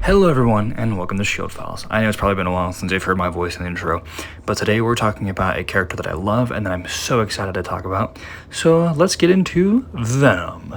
Hello everyone, and welcome to Shield Files. I know it's probably been a while since you've heard my voice in the intro, but today we're talking about a character that I love and that I'm so excited to talk about. So let's get into Venom.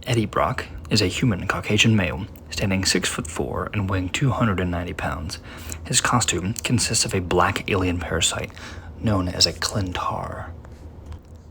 Eddie Brock is a human Caucasian male, standing 6'4" and weighing 290 pounds. His costume consists of a black alien parasite known as a Clintar.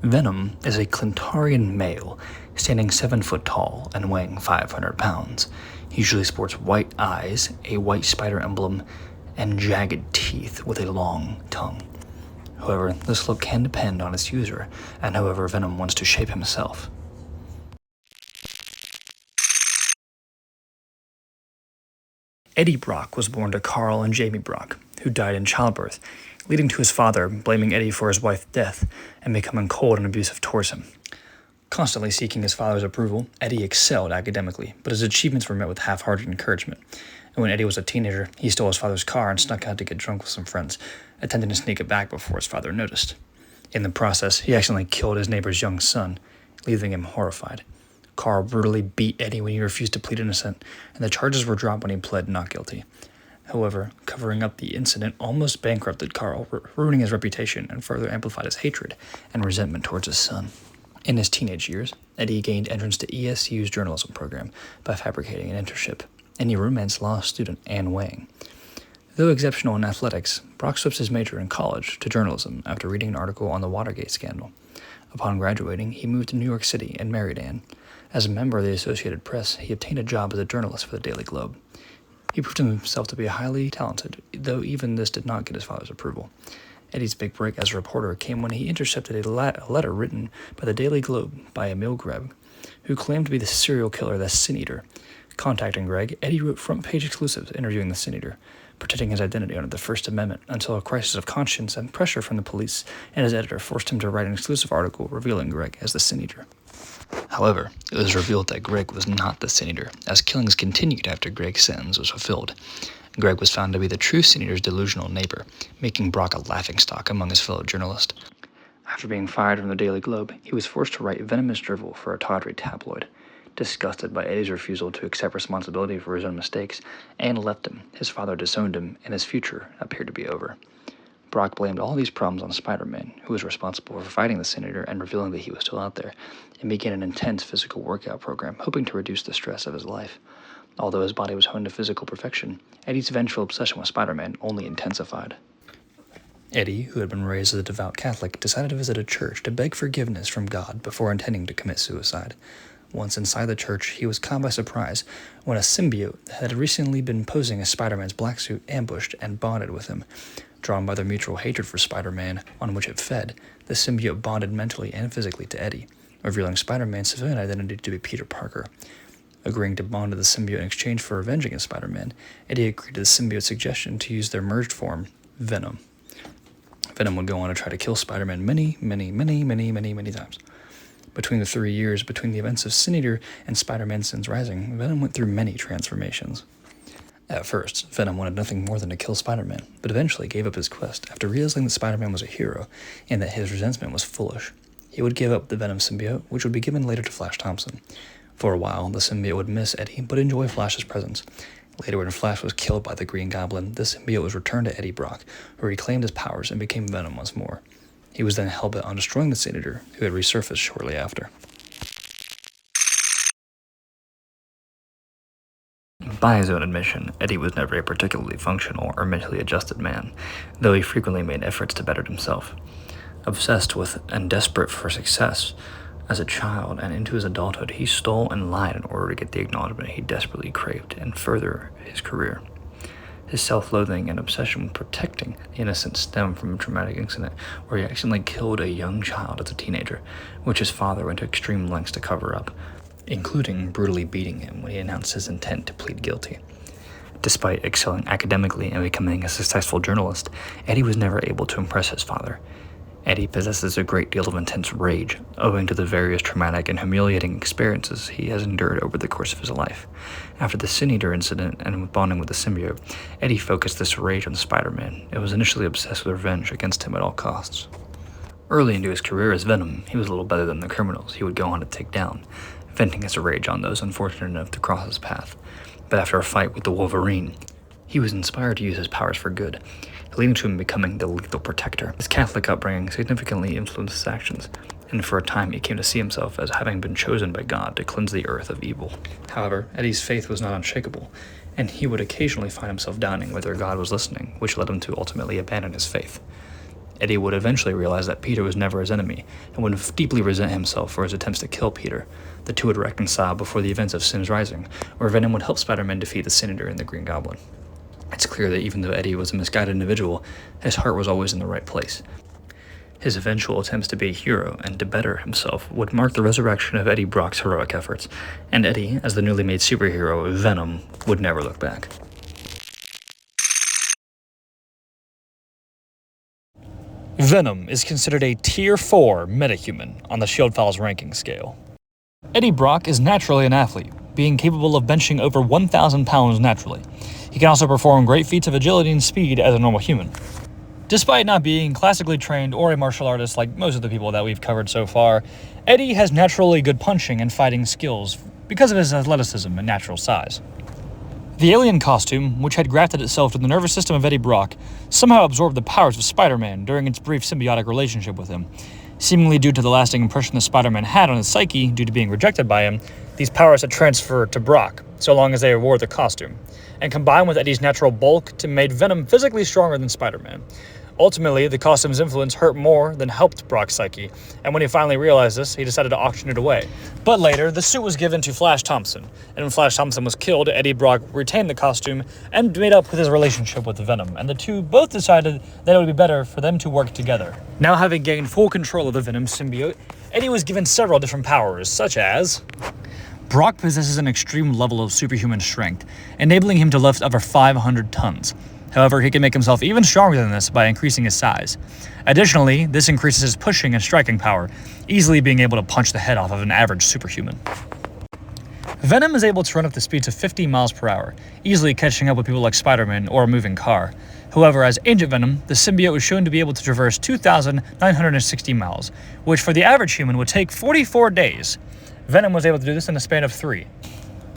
Venom is a Clintarian male, standing 7 foot tall and weighing 500 pounds. He usually sports white eyes, a white spider emblem, and jagged teeth with a long tongue. However, this look can depend on its user and however Venom wants to shape himself. Eddie Brock was born to Carl and Jamie Brock, who died in childbirth, leading to his father blaming Eddie for his wife's death and becoming cold and abusive towards him. Constantly seeking his father's approval, Eddie excelled academically, but his achievements were met with half-hearted encouragement. And when Eddie was a teenager, he stole his father's car and snuck out to get drunk with some friends, attempting to sneak it back before his father noticed. In the process, he accidentally killed his neighbor's young son, leaving him horrified. Carl brutally beat Eddie when he refused to plead innocent, and the charges were dropped when he pled not guilty. However, covering up the incident almost bankrupted Carl, ruining his reputation and further amplified his hatred and resentment towards his son. In his teenage years, Eddie gained entrance to ESU's journalism program by fabricating an internship, and he romanced law student Anne Wang. Though exceptional in athletics, Brock switched his major in college to journalism after reading an article on the Watergate scandal. Upon graduating, he moved to New York City and married Anne. As a member of the Associated Press, he obtained a job as a journalist for the Daily Globe. He proved himself to be highly talented, though even this did not get his father's approval. Eddie's big break as a reporter came when he intercepted a letter written by the Daily Globe by Emil Gregg, who claimed to be the serial killer, the Sin Eater. Contacting Gregg, Eddie wrote front-page exclusives interviewing the Sin Eater, protecting his identity under the First Amendment until a crisis of conscience and pressure from the police and his editor forced him to write an exclusive article revealing Gregg as the Sin Eater. However, it was revealed that Gregg was not the Sin Eater, as killings continued after Gregg's sentence was fulfilled. Gregg was found to be the true Sin Eater's delusional neighbor, making Brock a laughingstock among his fellow journalists. After being fired from the Daily Globe, he was forced to write venomous drivel for a tawdry tabloid. Disgusted by Eddie's refusal to accept responsibility for his own mistakes, Anne left him, his father disowned him, and his future appeared to be over. Brock blamed all these problems on Spider-Man, who was responsible for fighting the Sin Eater and revealing that he was still out there, and began an intense physical workout program, hoping to reduce the stress of his life. Although his body was honed to physical perfection, Eddie's vengeful obsession with Spider-Man only intensified. Eddie, who had been raised as a devout Catholic, decided to visit a church to beg forgiveness from God before intending to commit suicide. Once inside the church, he was caught by surprise when a symbiote that had recently been posing as Spider-Man's black suit ambushed and bonded with him. Drawn by their mutual hatred for Spider-Man, on which it fed, the symbiote bonded mentally and physically to Eddie, revealing Spider-Man's civilian identity to be Peter Parker. Agreeing to bond to the symbiote in exchange for revenge against Spider-Man, Eddie agreed to the symbiote's suggestion to use their merged form, Venom. Venom would go on to try to kill Spider-Man many times. Between the 3 years between the events of Sin Eater and Spider-Man Sins Rising, Venom went through many transformations. At first, Venom wanted nothing more than to kill Spider-Man, but eventually gave up his quest after realizing that Spider-Man was a hero and that his resentment was foolish. He would give up the Venom symbiote, which would be given later to Flash Thompson. For a while, the symbiote would miss Eddie, but enjoy Flash's presence. Later, when Flash was killed by the Green Goblin, the symbiote was returned to Eddie Brock, who reclaimed his powers and became Venom once more. He was then hell-bent on destroying the Sin Eater, who had resurfaced shortly after. By his own admission, Eddie was never a particularly functional or mentally adjusted man, though he frequently made efforts to better himself. Obsessed with and desperate for success, as a child and into his adulthood, he stole and lied in order to get the acknowledgement he desperately craved and further his career. His self-loathing and obsession with protecting the innocent stemmed from a traumatic incident where he accidentally killed a young child as a teenager, which his father went to extreme lengths to cover up. including brutally beating him when he announced his intent to plead guilty. Despite excelling academically and becoming a successful journalist, Eddie was never able to impress his father. Eddie possesses a great deal of intense rage, owing to the various traumatic and humiliating experiences he has endured over the course of his life. After the Sin Eater incident and bonding with the symbiote, Eddie focused this rage on Spider-Man and was initially obsessed with revenge against him at all costs. Early into his career as Venom, he was a little better than the criminals he would go on to take down, venting his rage on those unfortunate enough to cross his path. But after a fight with the Wolverine, he was inspired to use his powers for good, leading to him becoming the Lethal Protector. His Catholic upbringing significantly influenced his actions, and for a time he came to see himself as having been chosen by God to cleanse the earth of evil. However, Eddie's faith was not unshakable, and he would occasionally find himself doubting whether God was listening, which led him to ultimately abandon his faith. Eddie would eventually realize that Peter was never his enemy, and would deeply resent himself for his attempts to kill Peter. The two would reconcile before the events of Sin's Rising, where Venom would help Spider-Man defeat the Sin Eater and the Green Goblin. It's clear that even though Eddie was a misguided individual, his heart was always in the right place. His eventual attempts to be a hero and to better himself would mark the resurrection of Eddie Brock's heroic efforts, and Eddie, as the newly made superhero Venom, would never look back. Venom is considered a Tier 4 metahuman on the Shield Files ranking scale. Eddie Brock is naturally an athlete, being capable of benching over 1,000 pounds naturally. He can also perform great feats of agility and speed as a normal human. Despite not being classically trained or a martial artist like most of the people that we've covered so far, Eddie has naturally good punching and fighting skills because of his athleticism and natural size. The alien costume, which had grafted itself to the nervous system of Eddie Brock, somehow absorbed the powers of Spider-Man during its brief symbiotic relationship with him. Seemingly due to the lasting impression that Spider-Man had on his psyche due to being rejected by him, these powers had transferred to Brock, so long as they wore the costume, and combined with Eddie's natural bulk to made Venom physically stronger than Spider-Man. Ultimately, the costume's influence hurt more than helped Brock's psyche, and when he finally realized this, he decided to auction it away. But later, the suit was given to Flash Thompson, and when Flash Thompson was killed, Eddie Brock retained the costume and made up with his relationship with Venom, and the two both decided that it would be better for them to work together. Now having gained full control of the Venom symbiote, Eddie was given several different powers, such as... Brock possesses an extreme level of superhuman strength, enabling him to lift over 500 tons. However, he can make himself even stronger than this by increasing his size. Additionally, this increases his pushing and striking power, easily being able to punch the head off of an average superhuman. Venom is able to run up to speeds of 50 miles per hour, easily catching up with people like Spider-Man or a moving car. However, as Agent Venom, the symbiote was shown to be able to traverse 2,960 miles, which for the average human would take 44 days. Venom was able to do this in a span of 3.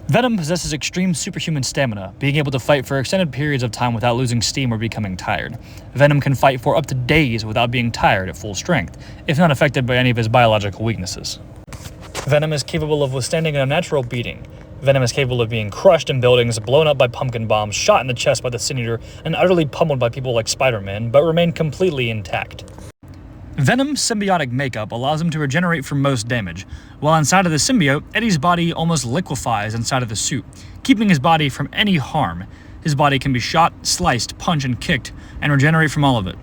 Venom possesses extreme superhuman stamina, being able to fight for extended periods of time without losing steam or becoming tired. Venom can fight for up to days without being tired at full strength, if not affected by any of his biological weaknesses. Venom is capable of withstanding an unnatural beating. Venom is capable of being crushed in buildings, blown up by pumpkin bombs, shot in the chest by the Sin Eater, and utterly pummeled by people like Spider-Man, but remain completely intact. Venom's symbiotic makeup allows him to regenerate from most damage. While inside of the symbiote, Eddie's body almost liquefies inside of the suit, keeping his body from any harm. His body can be shot, sliced, punched, and kicked, and regenerate from all of it.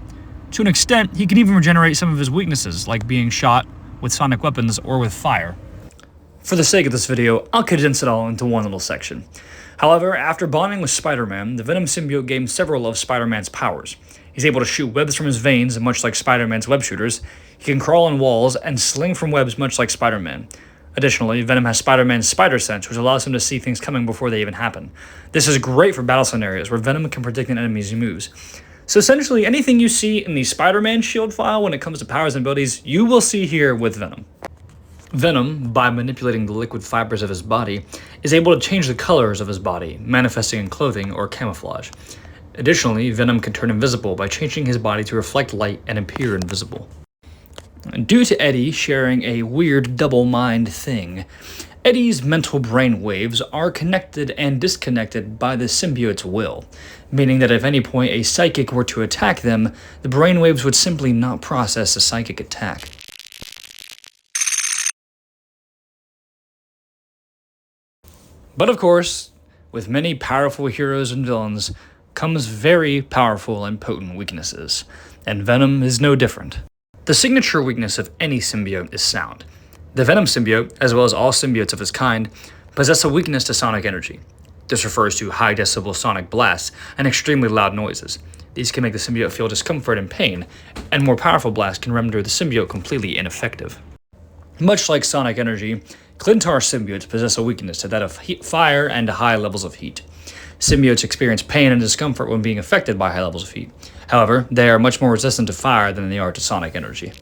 To an extent, he can even regenerate some of his weaknesses, like being shot with sonic weapons or with fire. For the sake of this video, I'll condense it all into one little section. However, after bonding with Spider-Man, the Venom symbiote gained several of Spider-Man's powers. He's able to shoot webs from his veins, much like Spider-Man's web shooters. He can crawl on walls and sling from webs, much like Spider-Man. Additionally, Venom has Spider-Man's spider sense, which allows him to see things coming before they even happen. This is great for battle scenarios where Venom can predict an enemy's moves. So essentially, anything you see in the Spider-Man shield file when it comes to powers and abilities, you will see here with Venom. Venom, by manipulating the liquid fibers of his body, is able to change the colors of his body, manifesting in clothing or camouflage. Additionally, Venom can turn invisible by changing his body to reflect light and appear invisible. Due to Eddie sharing a weird double mind thing, Eddie's mental brain waves are connected and disconnected by the symbiote's will, meaning that if at any point a psychic were to attack them, the brainwaves would simply not process the psychic attack. But of course, with many powerful heroes and villains comes very powerful and potent weaknesses, and Venom is no different. The signature weakness of any symbiote is sound. The Venom symbiote, as well as all symbiotes of its kind, possess a weakness to sonic energy. This refers to high decibel sonic blasts and extremely loud noises. These can make the symbiote feel discomfort and pain, and more powerful blasts can render the symbiote completely ineffective. Much like sonic energy, Clintar symbiotes possess a weakness to that of fire and high levels of heat. Symbiotes experience pain and discomfort when being affected by high levels of heat. However, they are much more resistant to fire than they are to sonic energy.